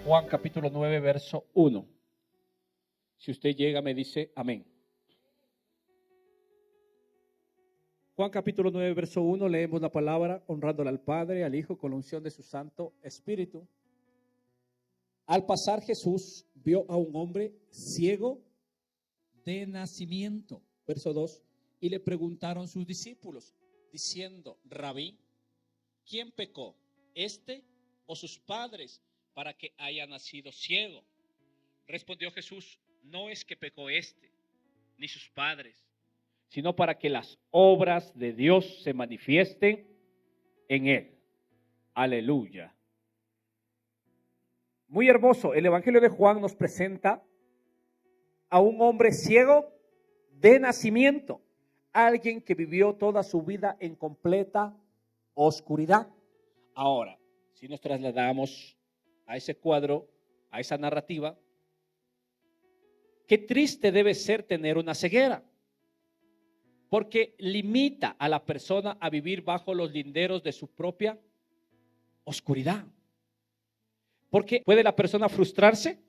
Juan capítulo 9, verso 1. Si usted llega, me dice amén. Juan capítulo 9, verso 1, leemos la palabra honrándole al Padre, al Hijo, con la unción de su Santo Espíritu. Al pasar Jesús vio a un hombre ciego de nacimiento, verso 2, y le preguntaron sus discípulos, diciendo, Rabí, ¿quién pecó, este o sus padres, para que haya nacido ciego? Respondió Jesús, no es que pecó este, ni sus padres, sino para que las obras de Dios se manifiesten en él. Aleluya. Muy hermoso, el Evangelio de Juan nos presenta a un hombre ciego de nacimiento, alguien que vivió toda su vida en completa oscuridad. Ahora, si nos trasladamos a ese cuadro, a esa narrativa, qué triste debe ser tener una ceguera, porque limita a la persona a vivir bajo los linderos de su propia oscuridad. Porque puede la persona frustrarse,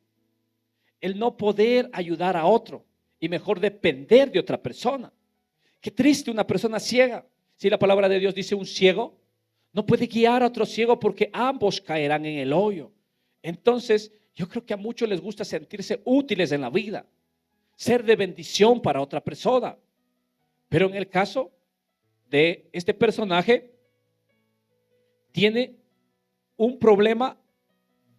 el no poder ayudar a otro y mejor depender de otra persona. Qué triste una persona ciega. Si la palabra de Dios dice un ciego no puede guiar a otro ciego porque ambos caerán en el hoyo. Entonces, yo creo que a muchos les gusta sentirse útiles en la vida, ser de bendición para otra persona. Pero en el caso de este personaje, tiene un problema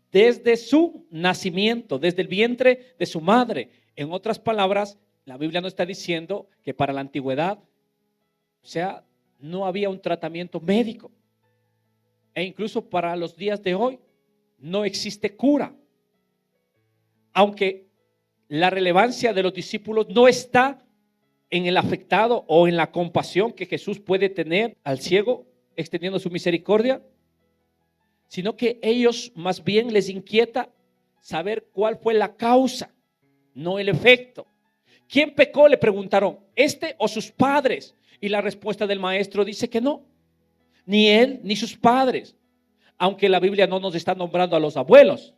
desde su nacimiento, desde el vientre de su madre. En otras palabras, la Biblia nos está diciendo que para la antigüedad, o sea, no había un tratamiento médico. E incluso para los días de hoy, no existe cura. Aunque la relevancia de los discípulos no está en el afectado o en la compasión que Jesús puede tener al ciego, extendiendo su misericordia, sino que ellos más bien les inquieta saber cuál fue la causa, no el efecto. ¿Quién pecó?, le preguntaron, ¿este o sus padres? Y la respuesta del maestro dice que no, ni él ni sus padres. Aunque la Biblia no nos está nombrando a los abuelos,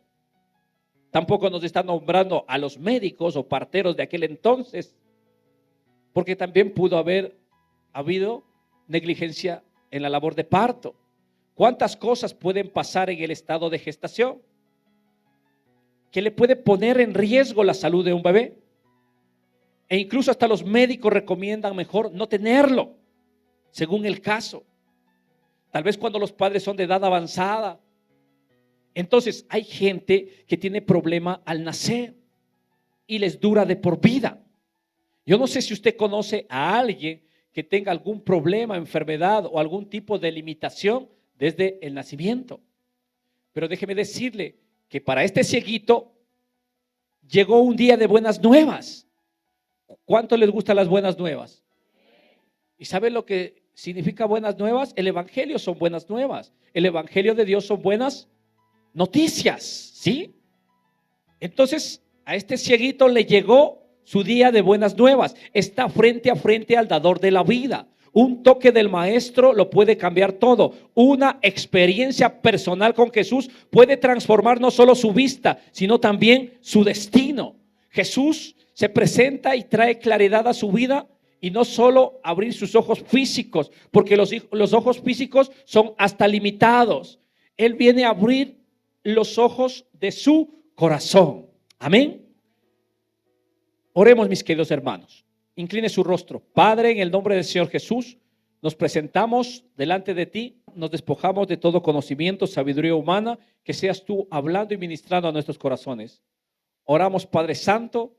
tampoco nos está nombrando a los médicos o parteros de aquel entonces, porque también pudo haber habido negligencia en la labor de parto. ¿Cuántas cosas pueden pasar en el estado de gestación que le puede poner en riesgo la salud de un bebé? E incluso hasta los médicos recomiendan mejor no tenerlo, según el caso. Tal vez cuando los padres son de edad avanzada. Entonces hay gente que tiene problema al nacer y les dura de por vida. Yo no sé si usted conoce a alguien que tenga algún problema, enfermedad o algún tipo de limitación desde el nacimiento. Pero déjeme decirle que para este cieguito llegó un día de buenas nuevas. ¿Cuánto les gustan las buenas nuevas? ¿Y sabe lo que significa buenas nuevas? El evangelio son buenas nuevas. El evangelio de Dios son buenas noticias, ¿sí? Entonces a este cieguito le llegó su día de buenas nuevas. Está frente a frente al dador de la vida. Un toque del maestro lo puede cambiar todo. Una experiencia personal con Jesús puede transformar no solo su vista, sino también su destino. Jesús se presenta y trae claridad a su vida, y no solo abrir sus ojos físicos, porque los ojos físicos son hasta limitados. Él viene a abrir los ojos de su corazón. Amén. Oremos, mis queridos hermanos. Incline su rostro. Padre, en el nombre del Señor Jesús, nos presentamos delante de ti, nos despojamos de todo conocimiento, sabiduría humana, que seas tú hablando y ministrando a nuestros corazones. Oramos, Padre Santo,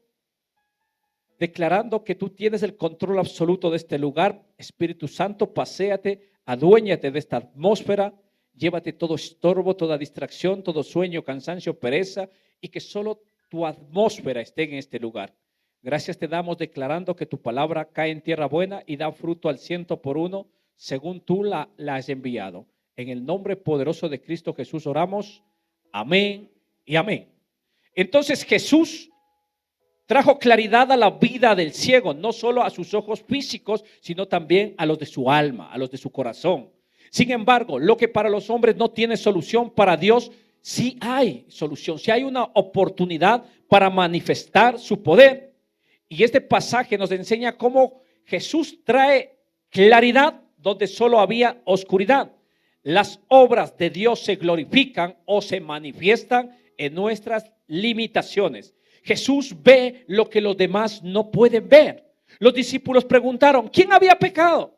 declarando que tú tienes el control absoluto de este lugar. Espíritu Santo, paséate, aduéñate de esta atmósfera, llévate todo estorbo, toda distracción, todo sueño, cansancio, pereza, y que solo tu atmósfera esté en este lugar. Gracias te damos declarando que tu palabra cae en tierra buena y da fruto al 100 por 1, según tú la has enviado. En el nombre poderoso de Cristo Jesús oramos. Amén y amén. Entonces Jesús trajo claridad a la vida del ciego, no solo a sus ojos físicos, sino también a los de su alma, a los de su corazón. Sin embargo, lo que para los hombres no tiene solución, para Dios sí hay solución, sí hay una oportunidad para manifestar su poder. Y este pasaje nos enseña cómo Jesús trae claridad donde solo había oscuridad. Las obras de Dios se glorifican o se manifiestan en nuestras limitaciones. Jesús ve lo que los demás no pueden ver. Los discípulos preguntaron, ¿quién había pecado?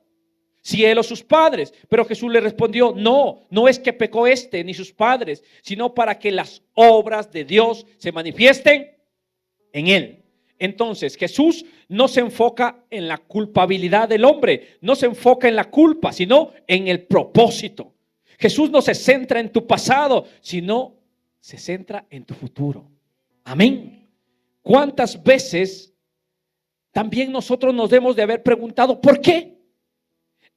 Si él o sus padres. Pero Jesús le respondió, no es que pecó este ni sus padres, sino para que las obras de Dios se manifiesten en él. Entonces Jesús no se enfoca en la culpabilidad del hombre, no se enfoca en la culpa, sino en el propósito. Jesús no se centra en tu pasado, sino se centra en tu futuro. Amén. ¿Cuántas veces también nosotros nos debemos de haber preguntado ¿por qué?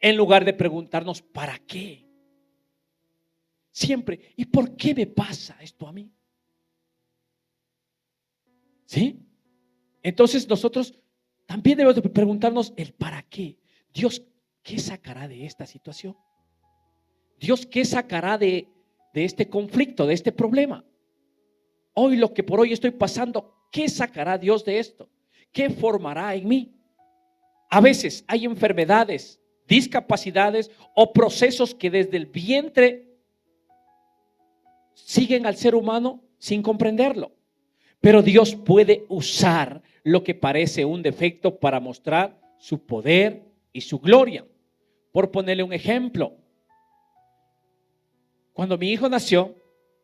En lugar de preguntarnos ¿para qué? Siempre, ¿y por qué me pasa esto a mí? ¿Sí? Entonces nosotros también debemos de preguntarnos el para qué. Dios, ¿qué sacará de esta situación? Dios, ¿qué sacará de este conflicto, de este problema? Hoy lo que por hoy estoy pasando, ¿qué sacará Dios de esto? ¿Qué formará en mí? A veces hay enfermedades, discapacidades o procesos que desde el vientre siguen al ser humano sin comprenderlo. Pero Dios puede usar lo que parece un defecto para mostrar su poder y su gloria. Por ponerle un ejemplo, cuando mi hijo nació,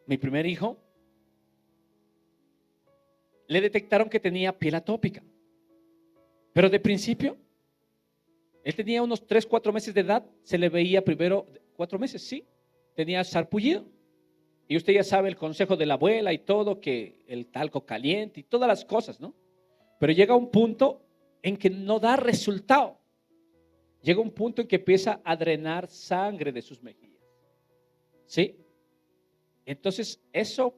mi primer hijo, le detectaron que tenía piel atópica. Pero de principio, él tenía unos 3, 4 meses de edad, se le veía primero, 4 meses, sí, tenía sarpullido. Y usted ya sabe el consejo de la abuela y todo, que el talco caliente y todas las cosas, ¿no? Pero llega un punto en que no da resultado. Llega un punto en que empieza a drenar sangre de sus mejillas. ¿Sí? Entonces eso,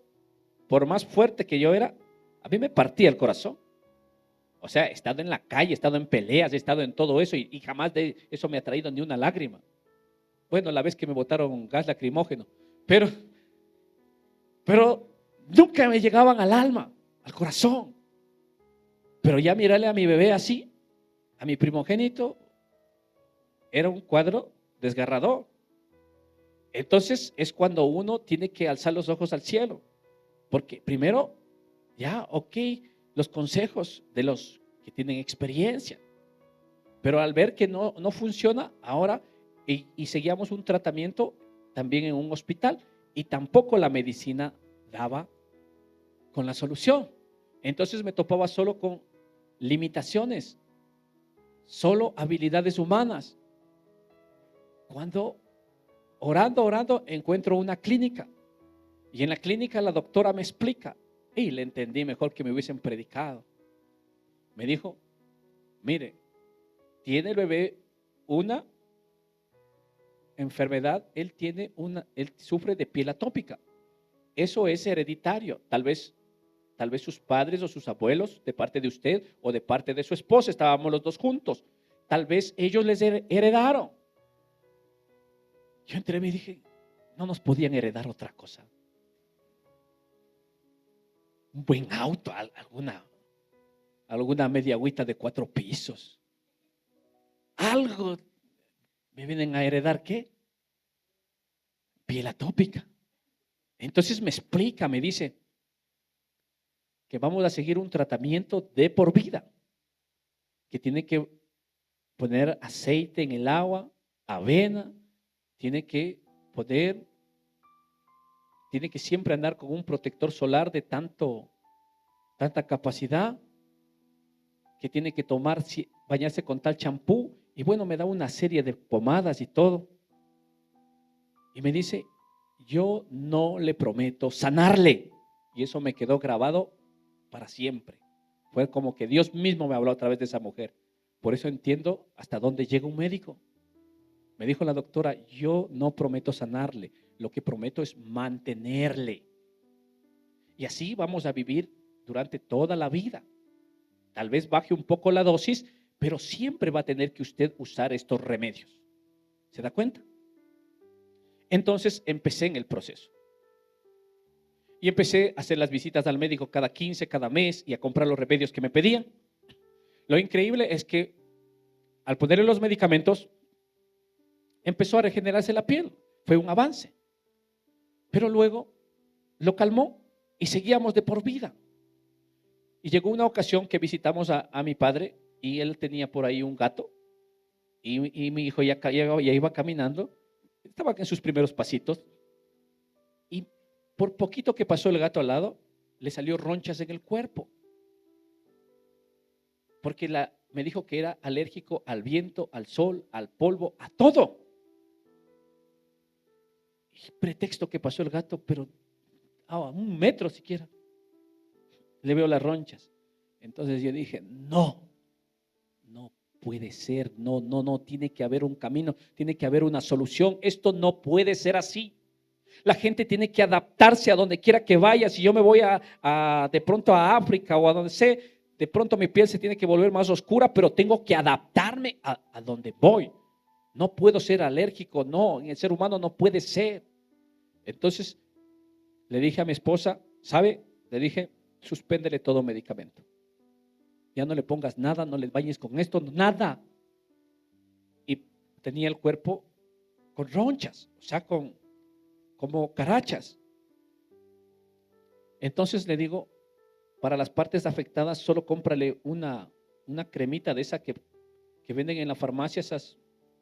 por más fuerte que yo era, a mí me partía el corazón. O sea, he estado en la calle, he estado en peleas, he estado en todo eso y jamás de eso me ha traído ni una lágrima. Bueno, la vez que me botaron gas lacrimógeno, pero nunca me llegaban al alma, al corazón. Pero ya mirarle a mi bebé así, a mi primogénito, era un cuadro desgarrador. Entonces es cuando uno tiene que alzar los ojos al cielo, porque primero, ya, ok, los consejos de los que tienen experiencia, pero al ver que no funciona ahora y seguíamos un tratamiento también en un hospital y tampoco la medicina daba con la solución. Entonces me topaba solo con limitaciones, solo habilidades humanas. Cuando orando encuentro una clínica y en la clínica la doctora me explica y le entendí mejor que me hubiesen predicado. Me dijo, mire, tiene el bebé una enfermedad, él sufre de piel atópica. Eso es hereditario. Tal vez sus padres o sus abuelos, de parte de usted o de parte de su esposa, estábamos los dos juntos. Tal vez ellos les heredaron. Yo entré y me dije, no nos podían heredar otra cosa. Un buen auto, alguna media agüita de 4 pisos. Algo. ¿Me vienen a heredar qué? Piel atópica. Entonces me explica, me dice que vamos a seguir un tratamiento de por vida, que tiene que poner aceite en el agua, avena, tiene que siempre andar con un protector solar de tanta capacidad, que tiene que bañarse con tal champú, y bueno, me da una serie de pomadas y todo, y me dice, yo no le prometo sanarle, y eso me quedó grabado para siempre. Fue como que Dios mismo me habló a través de esa mujer. Por eso entiendo hasta dónde llega un médico. Me dijo la doctora, yo no prometo sanarle, lo que prometo es mantenerle. Y así vamos a vivir durante toda la vida. Tal vez baje un poco la dosis, pero siempre va a tener que usted usar estos remedios. ¿Se da cuenta? Entonces empecé en el proceso. Y empecé a hacer las visitas al médico cada 15, cada mes y a comprar los remedios que me pedían. Lo increíble es que al ponerle los medicamentos, empezó a regenerarse la piel. Fue un avance. Pero luego lo calmó y seguíamos de por vida. Y llegó una ocasión que visitamos a mi padre y él tenía por ahí un gato. Y mi hijo ya iba caminando. Estaba en sus primeros pasitos. Y por poquito que pasó el gato al lado, le salió ronchas en el cuerpo. Porque me dijo que era alérgico al viento, al sol, al polvo, a todo. Y pretexto que pasó el gato, pero a 1 metro siquiera. Le veo las ronchas. Entonces yo dije, no puede ser, no, tiene que haber un camino, tiene que haber una solución. Esto no puede ser así. La gente tiene que adaptarse a donde quiera que vaya. Si yo me voy de pronto a África o a donde sea, de pronto mi piel se tiene que volver más oscura, pero tengo que adaptarme a donde voy. No puedo ser alérgico, no, en el ser humano no puede ser. Entonces le dije a mi esposa, ¿sabe? Le dije, suspéndele todo medicamento. Ya no le pongas nada, no le bañes con esto, nada. Y tenía el cuerpo con ronchas, o sea, como carachas. Entonces le digo, para las partes afectadas solo cómprale una cremita de esa que venden en la farmacia, esas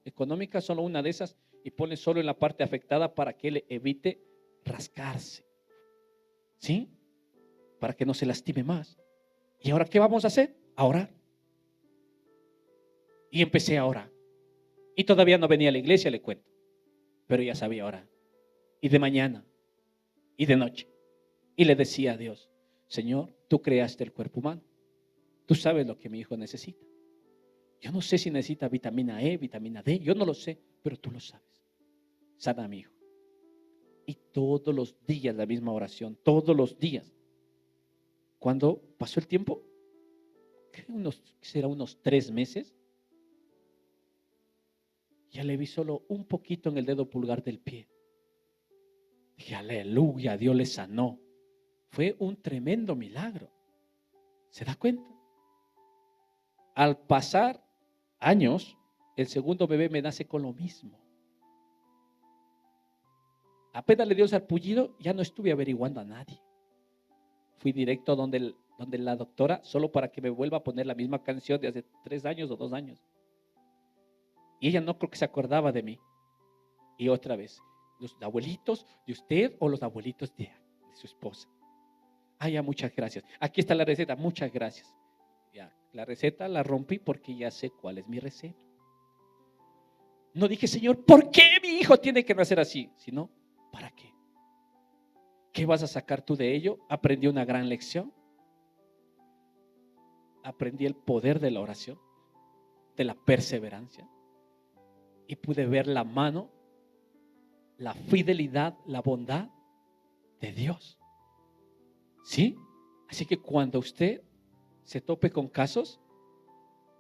económicas, solo una de esas, y ponle solo en la parte afectada para que le evite rascarse. ¿Sí? Para que no se lastime más. ¿Y ahora qué vamos a hacer? A orar. Y empecé a orar. Y todavía no venía a la iglesia, le cuento. Pero ya sabía orar. Y de mañana, y de noche. Y le decía a Dios, Señor, tú creaste el cuerpo humano. Tú sabes lo que mi hijo necesita. Yo no sé si necesita vitamina E, vitamina D, yo no lo sé, pero tú lo sabes. Sana a mi hijo. Y todos los días la misma oración, todos los días. Cuando pasó el tiempo, será unos 3 meses, ya le vi solo un poquito en el dedo pulgar del pie. Dije, aleluya, Dios le sanó. Fue un tremendo milagro. ¿Se da cuenta? Al pasar años, el segundo bebé me nace con lo mismo. Apenas le dio el sarpullido, ya no estuve averiguando a nadie. Fui directo donde la doctora, solo para que me vuelva a poner la misma canción de hace 3 años o 2 años. Y ella no creo que se acordaba de mí. Y otra vez, los abuelitos de usted o los abuelitos de su esposa. Ya, muchas gracias. Aquí está la receta, muchas gracias. Ya, la receta la rompí porque ya sé cuál es mi receta. No dije, Señor, ¿por qué mi hijo tiene que nacer así? Sino, ¿para qué? ¿Qué vas a sacar tú de ello? Aprendí una gran lección. Aprendí el poder de la oración, de la perseverancia. Y pude ver la mano, la fidelidad, la bondad de Dios. ¿Sí? Así que cuando usted se tope con casos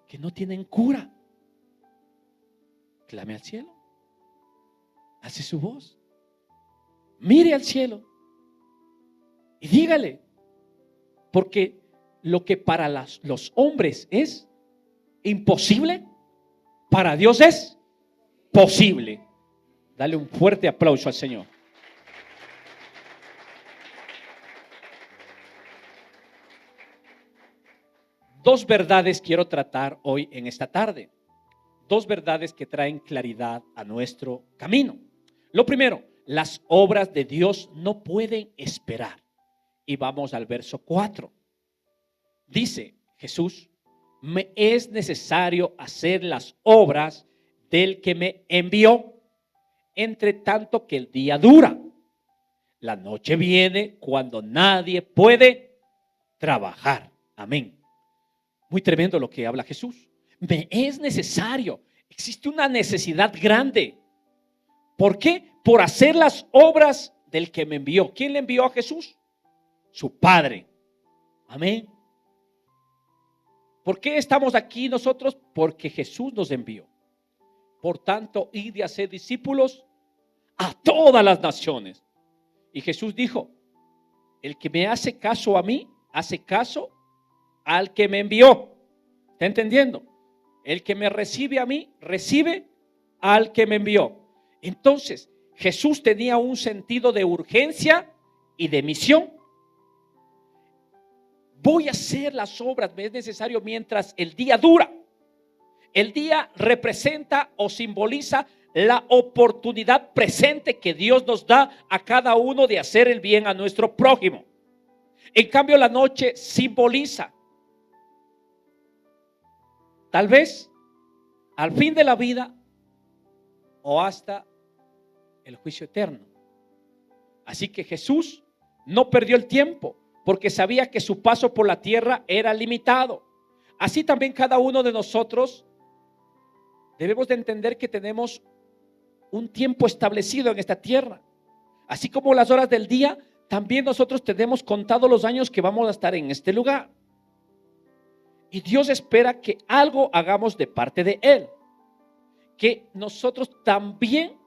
que no tienen cura, clame al cielo. Hace su voz. Mire al cielo. Y dígale. Porque lo que para los hombres es imposible, para Dios es posible. Dale un fuerte aplauso al Señor. Dos verdades quiero tratar hoy en esta tarde. Dos verdades que traen claridad a nuestro camino. Lo primero, las obras de Dios no pueden esperar. Y vamos al verso 4. Dice Jesús, me es necesario hacer las obras del que me envió, entre tanto que el día dura. La noche viene cuando nadie puede trabajar. Amén. Muy tremendo lo que habla Jesús. Me es necesario. Existe una necesidad grande. ¿Por qué? Por hacer las obras del que me envió. ¿Quién le envió a Jesús? Su Padre. Amén. ¿Por qué estamos aquí nosotros? Porque Jesús nos envió. Por tanto, id y haced discípulos a todas las naciones. Y Jesús dijo, El que me hace caso a mí, hace caso al que me envió. ¿Está entendiendo? El que me recibe a mí, recibe al que me envió. Entonces, Jesús tenía un sentido de urgencia y de misión. Voy a hacer las obras, me es necesario mientras el día dura. El día representa o simboliza la oportunidad presente que Dios nos da a cada uno de hacer el bien a nuestro prójimo. En cambio, la noche simboliza tal vez al fin de la vida o hasta el juicio eterno. Así que Jesús no perdió el tiempo porque sabía que su paso por la tierra era limitado. Así también cada uno de nosotros debemos de entender que tenemos un tiempo establecido en esta tierra. Así como las horas del día, también nosotros tenemos contados los años que vamos a estar en este lugar. Y Dios espera que algo hagamos de parte de Él. Que nosotros también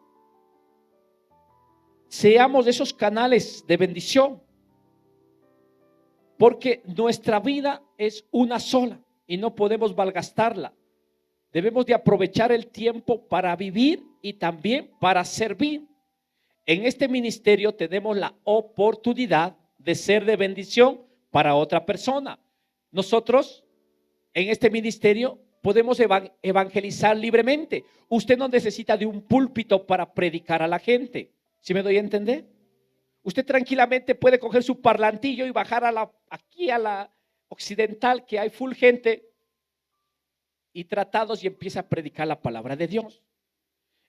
seamos esos canales de bendición. Porque nuestra vida es una sola y no podemos malgastarla. Debemos de aprovechar el tiempo para vivir y también para servir. En este ministerio tenemos la oportunidad de ser de bendición para otra persona. Nosotros en este ministerio podemos evangelizar libremente. Usted no necesita de un púlpito para predicar a la gente. ¿Sí me doy a entender? Usted tranquilamente puede coger su parlantillo y bajar aquí a la occidental, que hay full gente, y tratados, y empieza a predicar la palabra de Dios.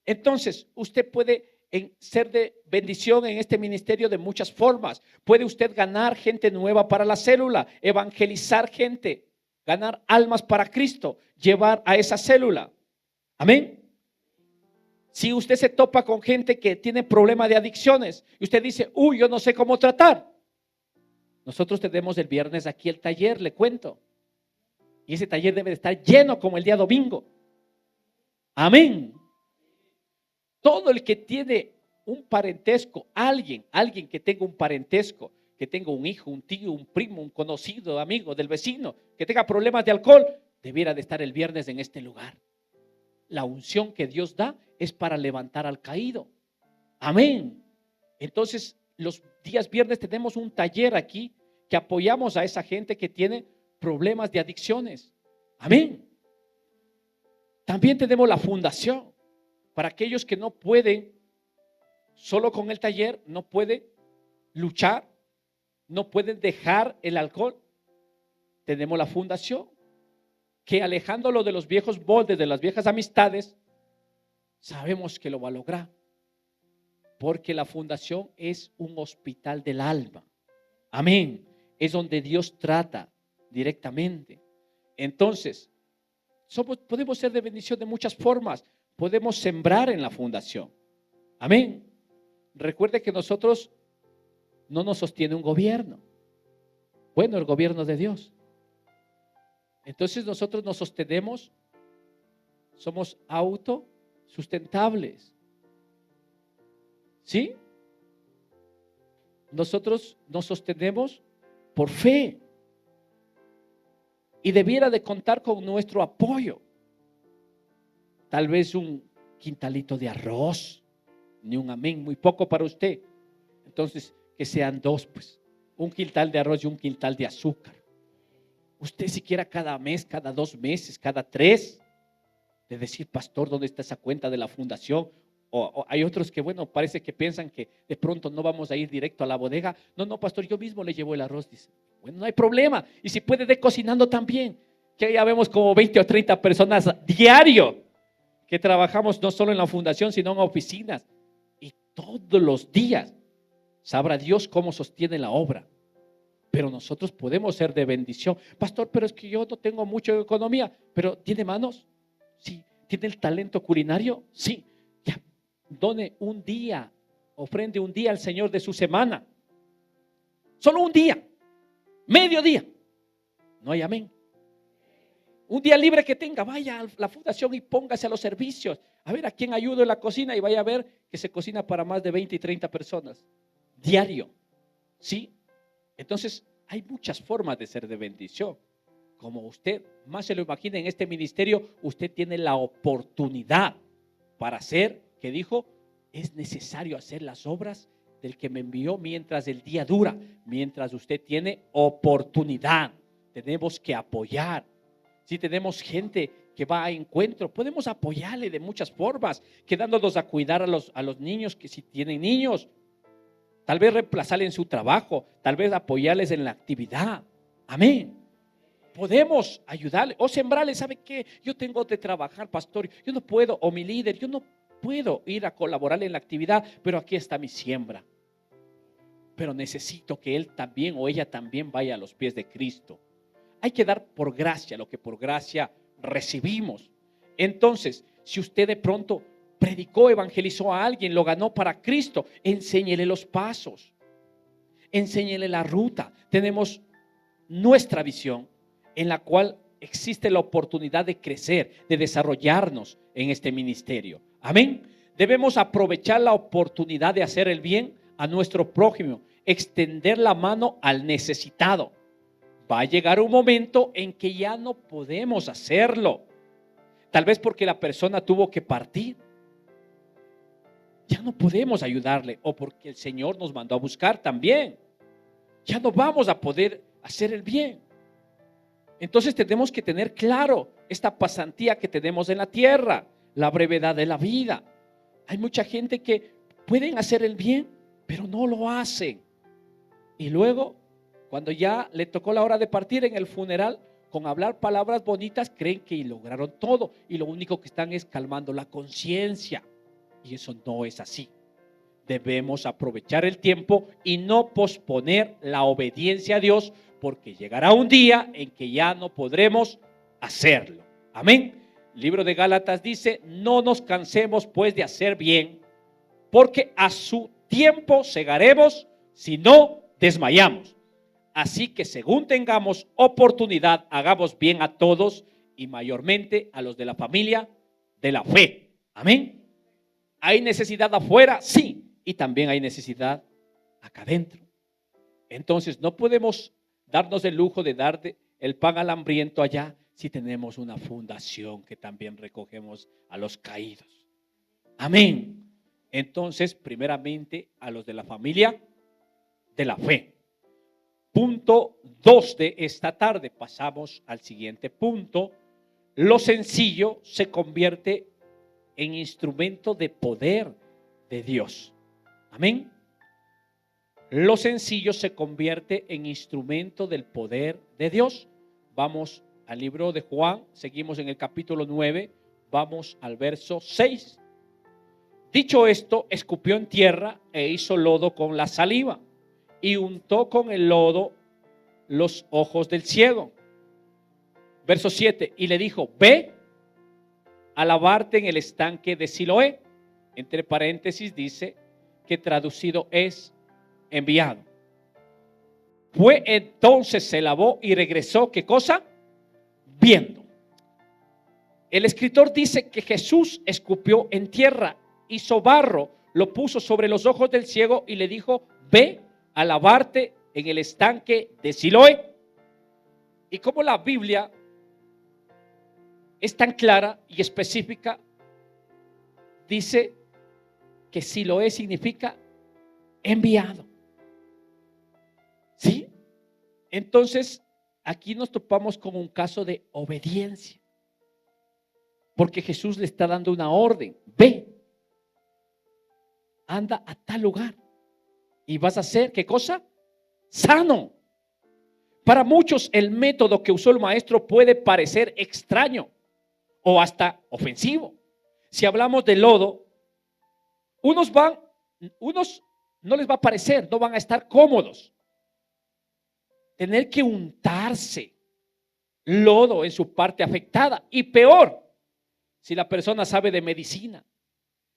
Entonces, usted puede ser de bendición en este ministerio de muchas formas. Puede usted ganar gente nueva para la célula, evangelizar gente, ganar almas para Cristo, llevar a esa célula. Amén. Si usted se topa con gente que tiene problemas de adicciones y usted dice, yo no sé cómo tratar. Nosotros tenemos el viernes aquí el taller, le cuento. Y ese taller debe de estar lleno como el día domingo. Amén. Todo el que tiene un parentesco, alguien que tenga un parentesco, que tenga un hijo, un tío, un primo, un conocido, amigo del vecino, que tenga problemas de alcohol, debiera de estar el viernes en este lugar. La unción que Dios da es para levantar al caído. Amén. Entonces, los días viernes tenemos un taller aquí que apoyamos a esa gente que tiene problemas de adicciones. Amén. También tenemos la fundación para aquellos que no pueden, solo con el taller, no pueden luchar, no pueden dejar el alcohol. Tenemos la fundación que, alejándolo de los viejos moldes, de las viejas amistades, sabemos que lo va a lograr, porque la fundación es un hospital del alma. Amén. Es donde Dios trata directamente. Entonces, podemos ser de bendición de muchas formas. Podemos sembrar en la fundación. Amén. Recuerde que nosotros no nos sostiene un gobierno. Bueno, el gobierno de Dios. Entonces nosotros nos sostenemos, somos autosustentables. ¿Sí? Nosotros nos sostenemos por fe. Y debiera de contar con nuestro apoyo. Tal vez un quintalito de arroz, ni un amén, muy poco para usted. Entonces, que sean dos, pues, un quintal de arroz y un quintal de azúcar. Usted siquiera cada mes, cada 2 meses, cada 3, de decir, pastor, ¿dónde está esa cuenta de la fundación? O hay otros que, bueno, parece que piensan que de pronto no vamos a ir directo a la bodega. No, pastor, yo mismo le llevo el arroz, dice. Bueno, no hay problema. Y si puede, de cocinando también. Que ya vemos como 20 o 30 personas diario que trabajamos no solo en la fundación, sino en oficinas. Y todos los días sabrá Dios cómo sostiene la obra. Pero nosotros podemos ser de bendición. Pastor, pero es que yo no tengo mucha economía. ¿Pero tiene manos? Sí. ¿Tiene el talento culinario? Sí. Ya, done un día, ofrende un día al Señor de su semana. Solo un día, medio día. No hay amén. Un día libre que tenga, vaya a la fundación y póngase a los servicios. A ver a quién ayudo en la cocina, y vaya a ver que se cocina para más de 20 y 30 personas diario. ¿Sí? Entonces, hay muchas formas de ser de bendición. Como usted más se lo imagina en este ministerio, usted tiene la oportunidad para hacer, que dijo, es necesario hacer las obras del que me envió mientras el día dura, mientras usted tiene oportunidad. Tenemos que apoyar. Si tenemos gente que va a encuentro, podemos apoyarle de muchas formas, quedándonos a cuidar a los niños, que si tienen niños, tal vez reemplazarles en su trabajo, tal vez apoyarles en la actividad. Amén. Podemos ayudarle o sembrarle. ¿Sabe qué? Yo tengo que trabajar, pastor, yo no puedo, o mi líder, yo no puedo ir a colaborar en la actividad, pero aquí está mi siembra. Pero necesito que él también o ella también vaya a los pies de Cristo. Hay que dar por gracia lo que por gracia recibimos. Entonces, si usted de pronto predicó, evangelizó a alguien, lo ganó para Cristo, enséñele los pasos, enséñele la ruta. Tenemos nuestra visión en la cual existe la oportunidad de crecer, de desarrollarnos en este ministerio. Amén. Debemos aprovechar la oportunidad de hacer el bien a nuestro prójimo, extender la mano al necesitado. Va a llegar un momento en que ya no podemos hacerlo. Tal vez porque la persona tuvo que partir. Ya no podemos ayudarle, o porque el Señor nos mandó a buscar también. Ya no vamos a poder hacer el bien. Entonces tenemos que tener claro esta pasantía que tenemos en la tierra, la brevedad de la vida. Hay mucha gente que pueden hacer el bien, pero no lo hacen. Y luego, cuando ya le tocó la hora de partir en el funeral, con hablar palabras bonitas, creen que lograron todo. Y lo único que están es calmando la conciencia. Y eso no es así. Debemos aprovechar el tiempo y no posponer la obediencia a Dios, porque llegará un día en que ya no podremos hacerlo. Amén. El libro de Gálatas dice: no nos cansemos pues de hacer bien, porque a su tiempo segaremos si no desmayamos. Así que según tengamos oportunidad, hagamos bien a todos y mayormente a los de la familia de la fe. Amén. ¿Hay necesidad afuera? Sí. Y también hay necesidad acá adentro. Entonces no podemos darnos el lujo de dar el pan al hambriento allá si tenemos una fundación que también recogemos a los caídos. Amén. Entonces, primeramente a los de la familia de la fe. Punto 2 de esta tarde. Pasamos al siguiente punto. Lo sencillo se convierte en instrumento de poder de Dios. Amén. Lo sencillo se convierte en instrumento del poder de Dios. Vamos al libro de Juan, seguimos en el capítulo 9, vamos al verso 6. Dicho esto, escupió en tierra e hizo lodo con la saliva y untó con el lodo los ojos del ciego. Verso 7, y le dijo: ve a lavarte en el estanque de Siloé. Entre paréntesis dice que traducido es enviado. Fue entonces, se lavó y regresó, ¿qué cosa? Viendo. El escritor dice que Jesús escupió en tierra, hizo barro, lo puso sobre los ojos del ciego y le dijo: ve a lavarte en el estanque de Siloé. Y como la Biblia es tan clara y específica, dice que Siloé significa enviado. ¿Sí? Entonces, aquí nos topamos con un caso de obediencia. Porque Jesús le está dando una orden: ve, anda a tal lugar y vas a ser, ¿qué cosa? Sano. Para muchos el método que usó el maestro puede parecer extraño o hasta ofensivo. Si hablamos de lodo, unos no les va a parecer, no van a estar cómodos. Tener que untarse lodo en su parte afectada, y peor, si la persona sabe de medicina,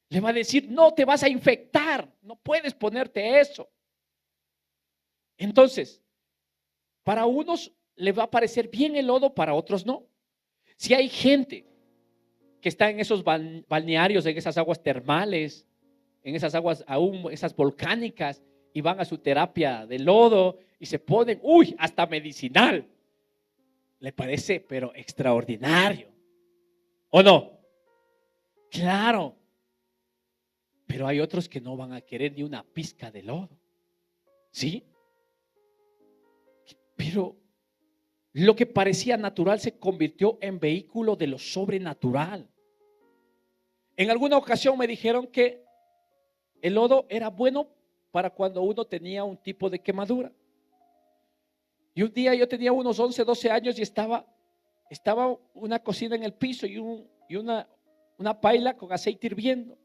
le va a decir: no, te vas a infectar, no puedes ponerte eso. Entonces, para unos le va a parecer bien el lodo, para otros no. Si hay gente que está en esos balnearios, en esas aguas termales, en esas aguas aún, esas volcánicas, y van a su terapia de lodo y se ponen, hasta medicinal. ¿Le parece, pero extraordinario? ¿O no? Claro. Pero hay otros que no van a querer ni una pizca de lodo. ¿Sí? Pero lo que parecía natural se convirtió en vehículo de lo sobrenatural. En alguna ocasión me dijeron que el lodo era bueno para cuando uno tenía un tipo de quemadura. Y un día yo tenía unos 11, 12 años y estaba una cocina en el piso y una paila con aceite hirviendo.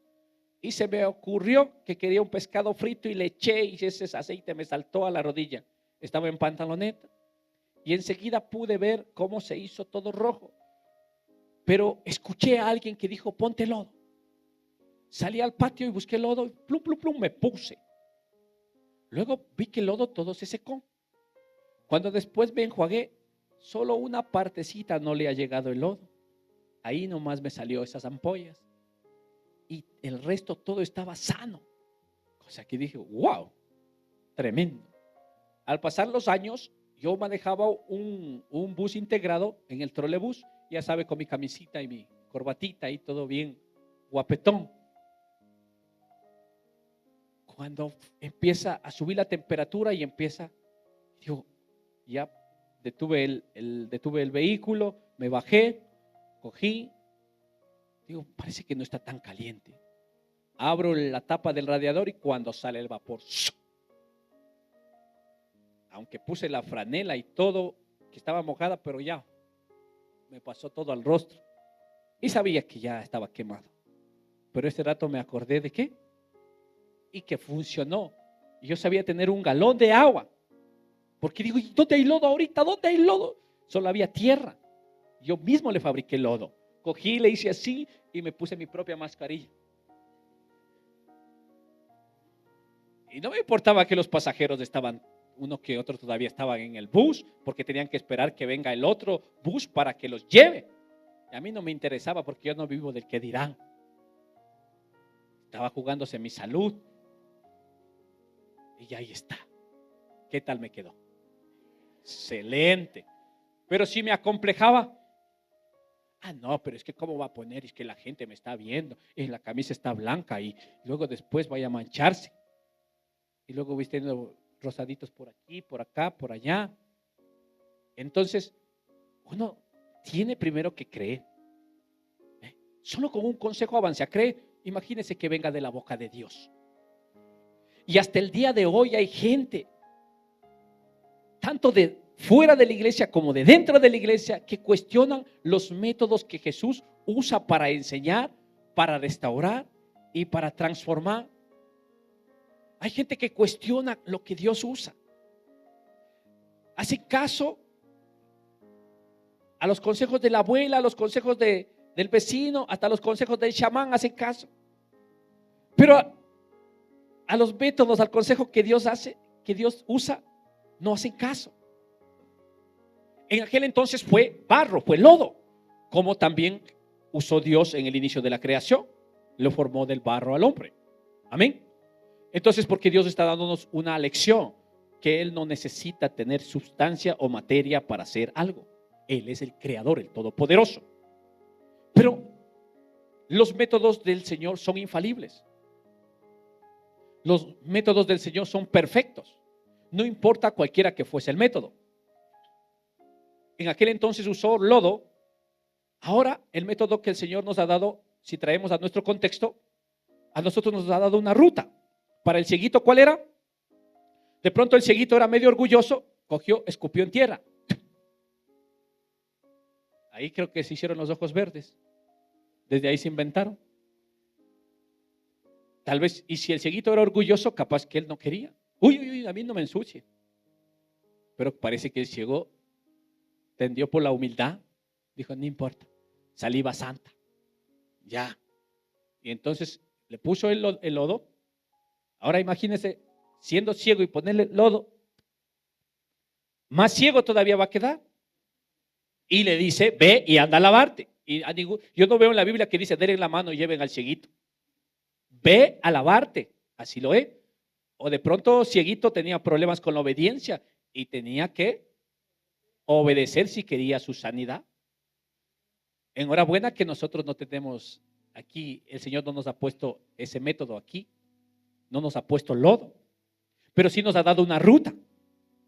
Y se me ocurrió que quería un pescado frito y le eché y ese aceite me saltó a la rodilla. Estaba en pantaloneta y enseguida pude ver cómo se hizo todo rojo. Pero escuché a alguien que dijo, ponte lodo. Salí al patio y busqué lodo y plum, plum, plum, me puse. Luego vi que el lodo todo se secó. Cuando después me enjuagué, solo una partecita no le ha llegado el lodo. Ahí nomás me salió esas ampollas. Y el resto todo estaba sano. O sea que dije, wow, tremendo. Al pasar los años, yo manejaba un bus integrado en el trolebús, ya sabe, con mi camisita y mi corbatita y todo bien guapetón. Cuando empieza a subir la temperatura y digo, ya detuve el vehículo, me bajé, cogí, digo, parece que no está tan caliente. Abro la tapa del radiador y cuando sale el vapor, aunque puse la franela y todo, que estaba mojada, pero ya me pasó todo al rostro. Y sabía que ya estaba quemado. Pero ese rato me acordé de qué. Y que funcionó. Y yo sabía tener un galón de agua. Porque digo, ¿dónde hay lodo ahorita? ¿Dónde hay lodo? Solo había tierra. Yo mismo le fabriqué lodo. Cogí, le hice así y me puse mi propia mascarilla. Y no me importaba que los pasajeros estaban, uno que otro todavía estaban en el bus, porque tenían que esperar que venga el otro bus para que los lleve. Y a mí no me interesaba porque yo no vivo del que dirán. Estaba jugándose mi salud. Y ahí está. ¿Qué tal me quedó? Excelente. Pero si me acomplejaba. No, pero es que cómo va a poner, es que la gente me está viendo, y la camisa está blanca y luego después vaya a mancharse. Y luego voy teniendo rosaditos por aquí, por acá, por allá. Entonces, uno tiene primero que creer. Solo con un consejo avance a creer. Imagínese que venga de la boca de Dios. Y hasta el día de hoy hay gente, tanto de fuera de la iglesia como de dentro de la iglesia, que cuestionan los métodos que Jesús usa para enseñar, para restaurar y para transformar. Hay gente que cuestiona lo que Dios usa. Hace caso a los consejos de la abuela, a los consejos del vecino, hasta los consejos del chamán hacen caso. Pero a los métodos, al consejo que Dios usa, no hacen caso. En aquel entonces fue barro, fue lodo, como también usó Dios en el inicio de la creación. Lo formó del barro al hombre. Amén. Entonces, porque Dios está dándonos una lección, que Él no necesita tener sustancia o materia para hacer algo. Él es el creador, el todopoderoso. Pero los métodos del Señor son infalibles. Los métodos del Señor son perfectos. No importa cualquiera que fuese el método. En aquel entonces usó lodo. Ahora el método que el Señor nos ha dado, si traemos a nuestro contexto, a nosotros nos ha dado una ruta. Para el cieguito, ¿cuál era? De pronto el cieguito era medio orgulloso, cogió, escupió en tierra. Ahí creo que se hicieron los ojos verdes. Desde ahí se inventaron. Tal vez, y si el cieguito era orgulloso, capaz que él no quería. Uy, a mí no me ensucie. Pero parece que el ciego tendió por la humildad. Dijo, no importa, saliva santa. Ya. Y entonces le puso el lodo. Ahora imagínense, siendo ciego y ponerle lodo, más ciego todavía va a quedar. Y le dice, ve y anda a lavarte. Y yo no veo en la Biblia que dice, denle la mano y lleven al cieguito. Ve a lavarte, así lo es. O de pronto cieguito tenía problemas con la obediencia y tenía que obedecer si quería su sanidad. Enhorabuena que nosotros no tenemos aquí, el Señor no nos ha puesto ese método aquí, no nos ha puesto lodo, pero sí nos ha dado una ruta,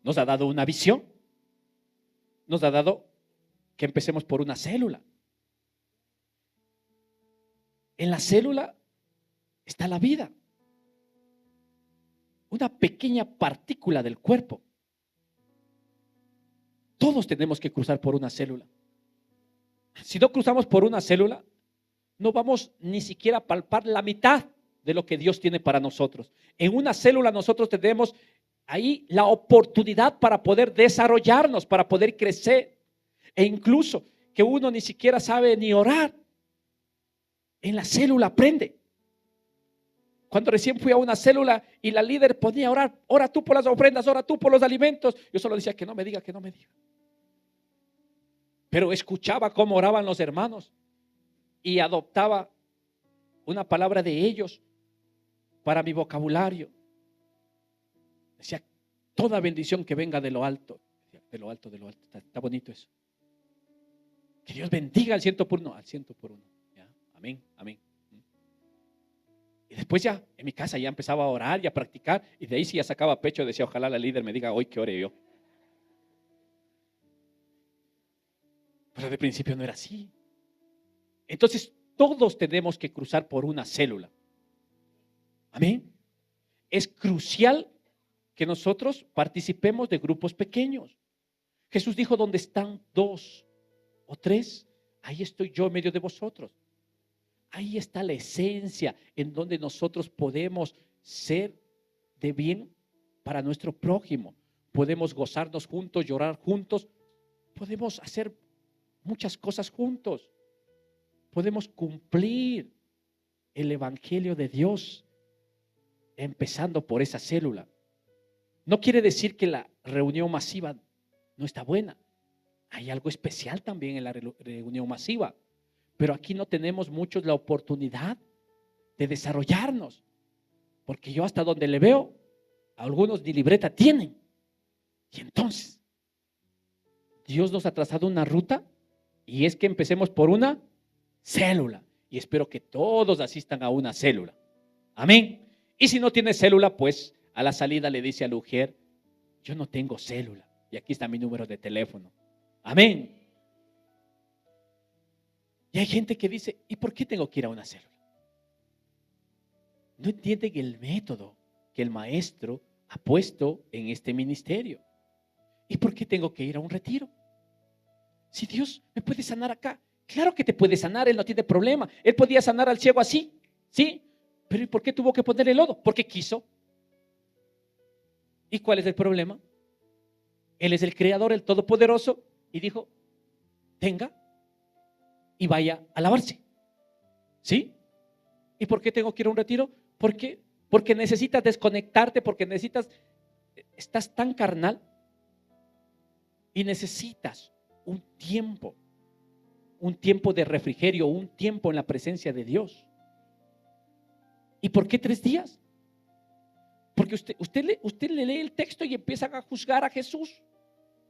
nos ha dado una visión, nos ha dado que empecemos por una célula. En la célula está la vida, una pequeña partícula del cuerpo. Todos tenemos que cruzar por una célula. Si no cruzamos por una célula, no vamos ni siquiera a palpar la mitad de lo que Dios tiene para nosotros. En una célula nosotros tenemos ahí la oportunidad para poder desarrollarnos, para poder crecer. E incluso que uno ni siquiera sabe ni orar. En la célula aprende. Cuando recién fui a una célula y la líder ponía a orar, ora tú por las ofrendas, ora tú por los alimentos. Yo solo decía que no me diga, que no me diga. Pero escuchaba cómo oraban los hermanos y adoptaba una palabra de ellos para mi vocabulario. Decía, toda bendición que venga de lo alto. De lo alto, de lo alto. Está bonito eso. Que Dios bendiga al 100 por 1. Al 100 por 1. ¿Ya? Amén, amén. Y después ya en mi casa ya empezaba a orar y a practicar. Y de ahí sí ya sacaba pecho. Decía, ojalá la líder me diga hoy que ore yo. Pero de principio no era así. Entonces todos tenemos que cruzar por una célula. Amén. Es crucial que nosotros participemos de grupos pequeños. Jesús dijo, donde están 2 o 3, ahí estoy yo en medio de vosotros. Ahí está la esencia en donde nosotros podemos ser de bien para nuestro prójimo. Podemos gozarnos juntos, llorar juntos. Podemos hacer muchas cosas juntos. Podemos cumplir el evangelio de Dios empezando por esa célula. No quiere decir que la reunión masiva no está buena. Hay algo especial también en la reunión masiva. Pero aquí no tenemos muchos la oportunidad de desarrollarnos. Porque yo hasta donde le veo, algunos ni libreta tienen. Y entonces, Dios nos ha trazado una ruta y es que empecemos por una célula. Y espero que todos asistan a una célula. Amén. Y si no tiene célula, pues a la salida le dice al ujier, yo no tengo célula. Y aquí está mi número de teléfono. Amén. Y hay gente que dice, ¿y por qué tengo que ir a una célula? No entienden el método que el maestro ha puesto en este ministerio. ¿Y por qué tengo que ir a un retiro? Si Dios me puede sanar acá, claro que te puede sanar, Él no tiene problema. Él podía sanar al ciego así, ¿sí? Pero ¿y por qué tuvo que ponerle lodo? Porque quiso. ¿Y cuál es el problema? Él es el creador, el todopoderoso, y dijo, tenga y vaya a lavarse. ¿Sí? ¿Y por qué tengo que ir a un retiro? Porque necesitas desconectarte, porque estás tan carnal y necesitas un tiempo de refrigerio, un tiempo en la presencia de Dios. ¿Y por qué 3 días? Porque usted le lee el texto y empiezan a juzgar a Jesús.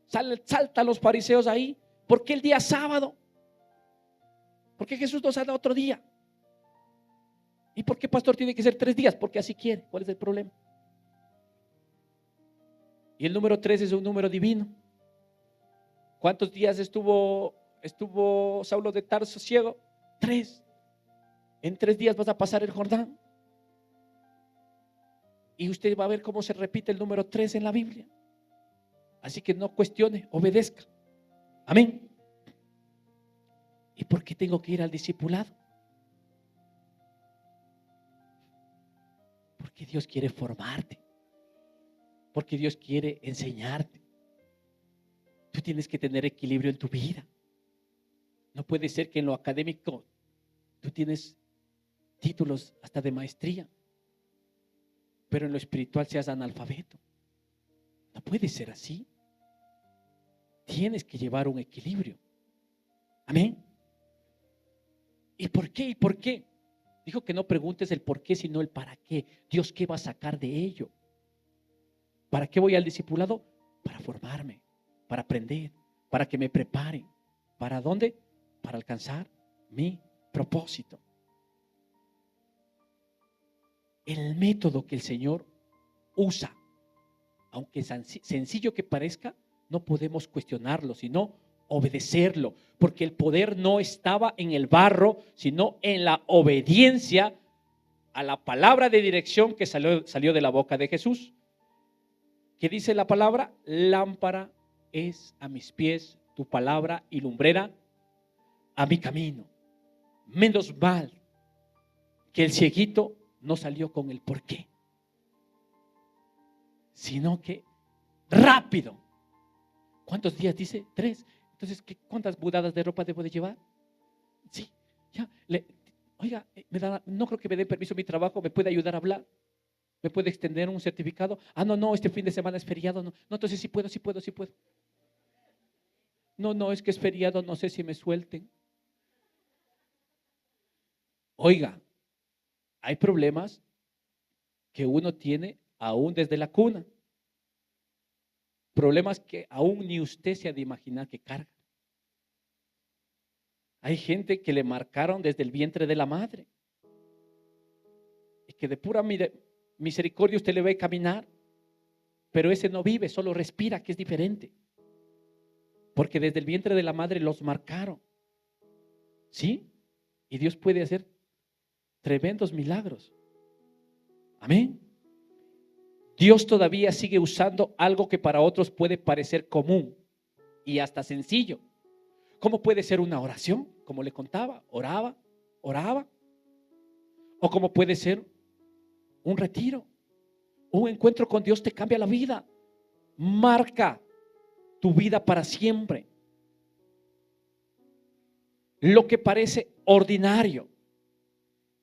Salta a los fariseos ahí. ¿Por qué el día sábado? ¿Por qué Jesús nos da otro día? ¿Y por qué, pastor, tiene que ser 3 días? Porque así quiere. ¿Cuál es el problema? Y el número 3 es un número divino. ¿Cuántos días estuvo Saulo de Tarso ciego? 3. En 3 días vas a pasar el Jordán. Y usted va a ver cómo se repite el número 3 en la Biblia. Así que no cuestione, obedezca. Amén. ¿Y por qué tengo que ir al discipulado? Porque Dios quiere formarte. Porque Dios quiere enseñarte. Tú tienes que tener equilibrio en tu vida. No puede ser que en lo académico tú tienes títulos hasta de maestría, pero en lo espiritual seas analfabeto. No puede ser así. Tienes que llevar un equilibrio. Amén. ¿Y por qué? ¿Y por qué? Dijo que no preguntes el por qué, sino el para qué. Dios, ¿qué va a sacar de ello? ¿Para qué voy al discipulado? Para formarme, para aprender, para que me preparen. ¿Para dónde? Para alcanzar mi propósito. El método que el Señor usa, aunque sencillo que parezca, no podemos cuestionarlo, sino obedecerlo, porque el poder no estaba en el barro, sino en la obediencia a la palabra de dirección que salió de la boca de Jesús. ¿Qué dice la palabra? Lámpara es a mis pies tu palabra y lumbrera a mi camino. Menos mal que el cieguito no salió con el por qué, sino que rápido. ¿Cuántos días dice? 3. Entonces, ¿cuántas mudadas de ropa debo de llevar? Sí, ya. Oiga, no creo que me dé permiso mi trabajo, ¿me puede ayudar a hablar? ¿Me puede extender un certificado? No, este fin de semana es feriado. No, entonces sí puedo. No, es que es feriado, no sé si me suelten. Oiga, hay problemas que uno tiene aún desde la cuna. Problemas que aún ni usted se ha de imaginar que carga. Hay gente que le marcaron desde el vientre de la madre. Y que de pura misericordia usted le ve caminar, pero ese no vive, solo respira, que es diferente. Porque desde el vientre de la madre los marcaron. ¿Sí? Y Dios puede hacer tremendos milagros. Amén. Dios todavía sigue usando algo que para otros puede parecer común y hasta sencillo. ¿Cómo puede ser una oración? Como le contaba, oraba. O como puede ser un retiro. Un encuentro con Dios te cambia la vida. Marca tu vida para siempre. Lo que parece ordinario,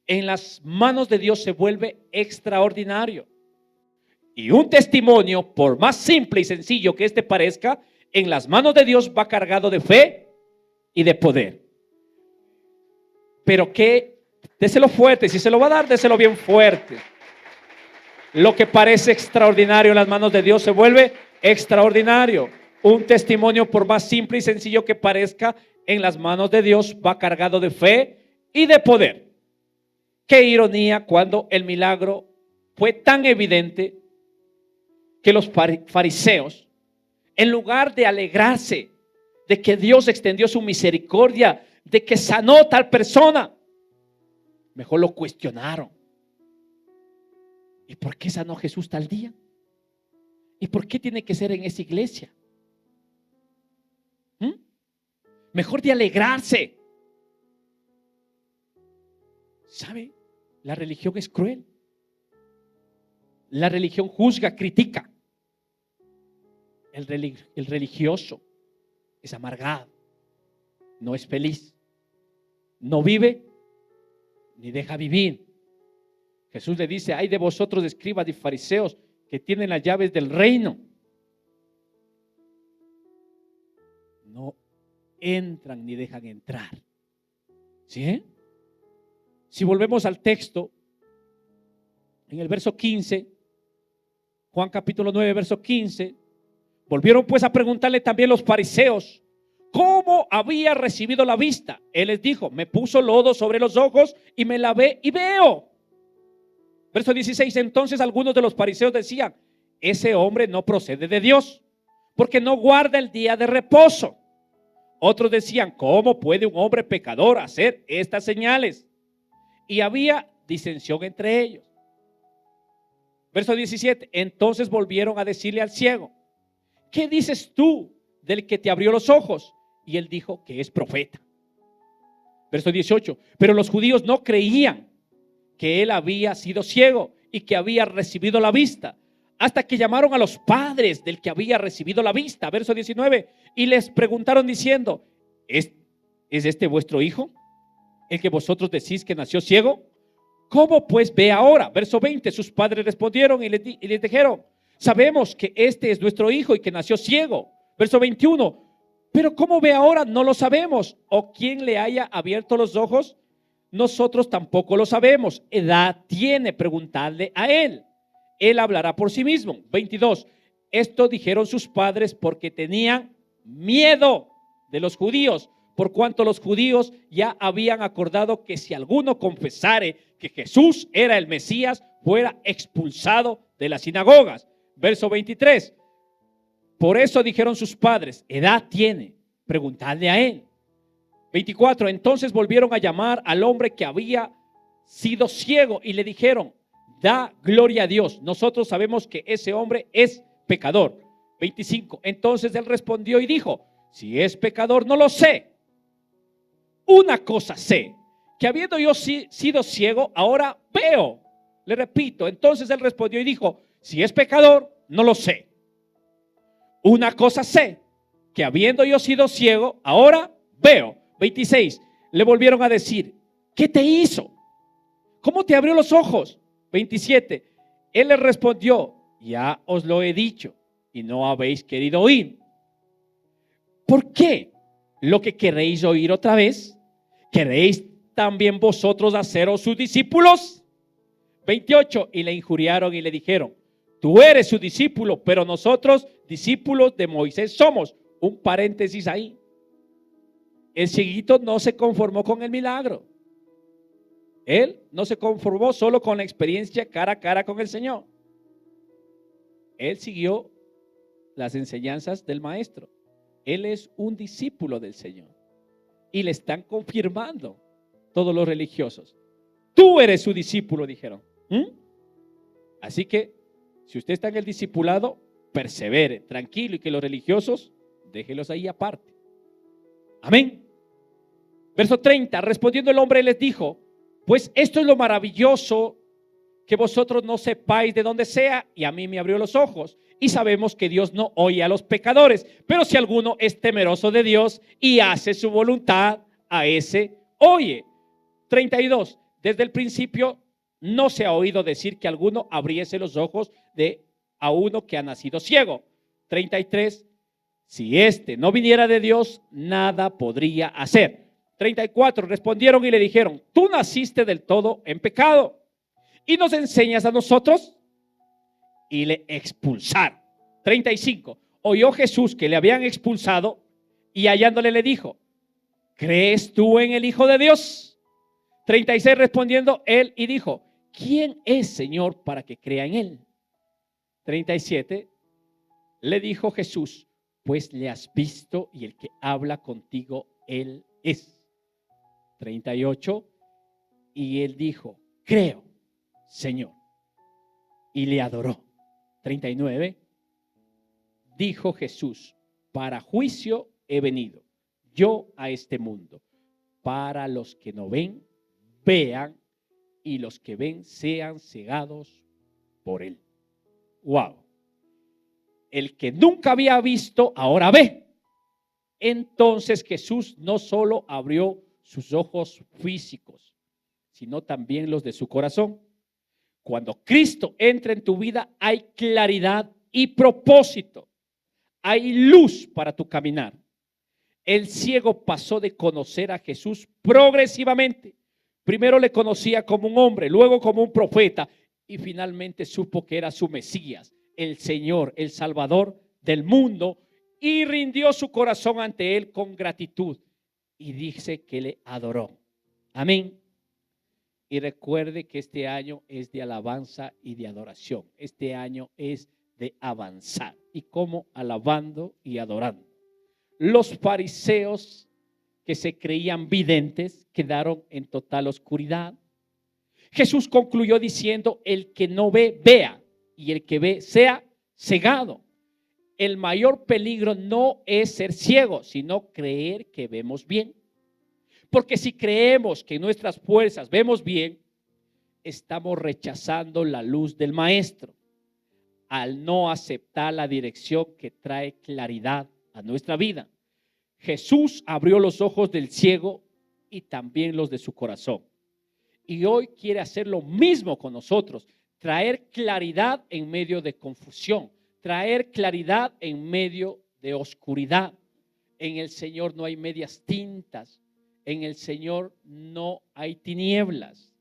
en las manos de Dios se vuelve extraordinario. Y un testimonio, por más simple y sencillo que este parezca, en las manos de Dios va cargado de fe y de poder. Pero déselo fuerte, si se lo va a dar, déselo bien fuerte. Lo que parece extraordinario en las manos de Dios se vuelve extraordinario. Un testimonio, por más simple y sencillo que parezca, en las manos de Dios va cargado de fe y de poder. Qué ironía cuando el milagro fue tan evidente que los fariseos, en lugar de alegrarse de que Dios extendió su misericordia, de que sanó tal persona, mejor lo cuestionaron. ¿Y por qué sanó Jesús tal día? ¿Y por qué tiene que ser en esa iglesia? Mejor de alegrarse. ¿Sabe? La religión es cruel. La religión juzga, critica. El religioso es amargado, no es feliz, no vive ni deja vivir. Jesús le dice: ay de vosotros, escribas y fariseos, que tienen las llaves del reino. No entran ni dejan entrar. ¿Sí? Si volvemos al texto, en el verso 15, Juan capítulo 9, verso 15, volvieron pues a preguntarle también los fariseos cómo había recibido la vista. Él les dijo: me puso lodo sobre los ojos y me lavé y veo. Verso 16, entonces algunos de los fariseos decían: ese hombre no procede de Dios, porque no guarda el día de reposo. Otros decían: ¿cómo puede un hombre pecador hacer estas señales? Y había disensión entre ellos. Verso 17, entonces volvieron a decirle al ciego: ¿qué dices tú del que te abrió los ojos? Y él dijo que es profeta. Verso 18, pero los judíos no creían que él había sido ciego y que había recibido la vista, hasta que llamaron a los padres del que había recibido la vista. Verso 19, y les preguntaron diciendo: ¿Es este vuestro hijo, el que vosotros decís que nació ciego? ¿Cómo pues ve ahora? Verso 20, sus padres respondieron y les dijeron: sabemos que este es nuestro hijo y que nació ciego. Verso 21, pero ¿cómo ve ahora? No lo sabemos. ¿O quién le haya abierto los ojos? Nosotros tampoco lo sabemos. ¿Edad tiene? Preguntadle a él. él hablará por sí mismo. 22. Esto dijeron sus padres porque tenían miedo de los judíos, por cuanto los judíos ya habían acordado que si alguno confesare que Jesús era el Mesías, fuera expulsado de las sinagogas. Verso 23. Por eso dijeron sus padres, edad tiene, preguntadle a él. 24. Entonces volvieron a llamar al hombre que había sido ciego y le dijeron, da gloria a Dios, nosotros sabemos que ese hombre es pecador. 25. Entonces él respondió y dijo, si es pecador no lo sé. Una cosa sé, que habiendo yo sido ciego, ahora veo. Le repito, entonces él respondió y dijo, si es pecador no lo sé. Una cosa sé, que habiendo yo sido ciego, ahora veo. 26. Le volvieron a decir, ¿qué te hizo? ¿Cómo te abrió los ojos? 27. Él les respondió, ya os lo he dicho y no habéis querido oír. ¿Por qué? Lo que queréis oír otra vez, ¿queréis también vosotros haceros sus discípulos? 28. Y le injuriaron y le dijeron, tú eres su discípulo, pero nosotros discípulos de Moisés somos. Un paréntesis ahí. El cieguito no se conformó con el milagro. Él no se conformó solo con la experiencia cara a cara con el Señor. Él siguió las enseñanzas del maestro. Él es un discípulo del Señor. Y le están confirmando todos los religiosos. Tú eres su discípulo, dijeron. Así que, si usted está en el discipulado, persevere, tranquilo, y que los religiosos, déjelos ahí aparte. Amén. Verso 30, respondiendo el hombre les dijo, pues esto es lo maravilloso, que vosotros no sepáis de dónde sea, y a mí me abrió los ojos, y sabemos que Dios no oye a los pecadores, pero si alguno es temeroso de Dios y hace su voluntad, a ese oye. 32, desde el principio no se ha oído decir que alguno abriese los ojos a uno que ha nacido ciego. 33, si éste no viniera de Dios, nada podría hacer. 34, respondieron y le dijeron, tú naciste del todo en pecado y nos enseñas a nosotros. Y le expulsaron. 35, oyó Jesús que le habían expulsado y hallándole le dijo, ¿crees tú en el Hijo de Dios? 36, respondiendo él y dijo, ¿quién es, Señor, para que crea en él? 37, le dijo Jesús, pues le has visto y el que habla contigo, él es. 38, y él dijo, creo, Señor, y le adoró. 39, dijo Jesús, para juicio he venido yo a este mundo, para los que no ven, vean, y los que ven sean cegados por él. Wow. El que nunca había visto, ahora ve. Entonces Jesús no solo abrió sus ojos físicos, sino también los de su corazón. Cuando Cristo entra en tu vida, hay claridad y propósito. Hay luz para tu caminar. El ciego pasó de conocer a Jesús progresivamente. Primero le conocía como un hombre, luego como un profeta, y finalmente supo que era su Mesías, el Señor, el Salvador del mundo, y rindió su corazón ante él con gratitud. Y dice que le adoró. Amén. Y recuerde que este año es de alabanza y de adoración. Este año es de avanzar. ¿Y cómo? Alabando y adorando. Los fariseos que se creían videntes quedaron en total oscuridad. Jesús concluyó diciendo, el que no ve, vea, y el que ve, sea cegado. El mayor peligro no es ser ciego, sino creer que vemos bien. Porque si creemos que en nuestras fuerzas vemos bien, estamos rechazando la luz del Maestro al no aceptar la dirección que trae claridad a nuestra vida. Jesús abrió los ojos del ciego y también los de su corazón. Y hoy quiere hacer lo mismo con nosotros, traer claridad en medio de confusión, traer claridad en medio de oscuridad. En el Señor no hay medias tintas, en el Señor no hay tinieblas.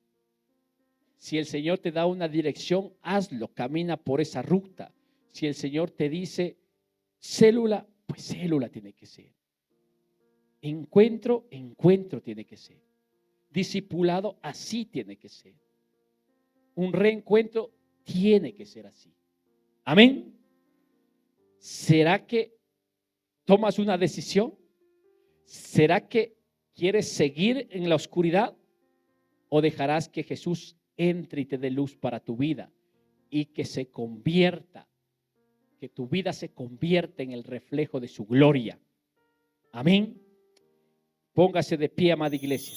Si el Señor te da una dirección, hazlo, camina por esa ruta. Si el Señor te dice célula, pues célula tiene que ser. Encuentro, encuentro tiene que ser. Discipulado, así tiene que ser. Un reencuentro tiene que ser así. Amén. ¿Será que tomas una decisión? ¿Será que quieres seguir en la oscuridad? ¿O dejarás que Jesús entre y te dé luz para tu vida y que se convierta, que tu vida se convierta en el reflejo de su gloria? Amén. Póngase de pie, amada iglesia.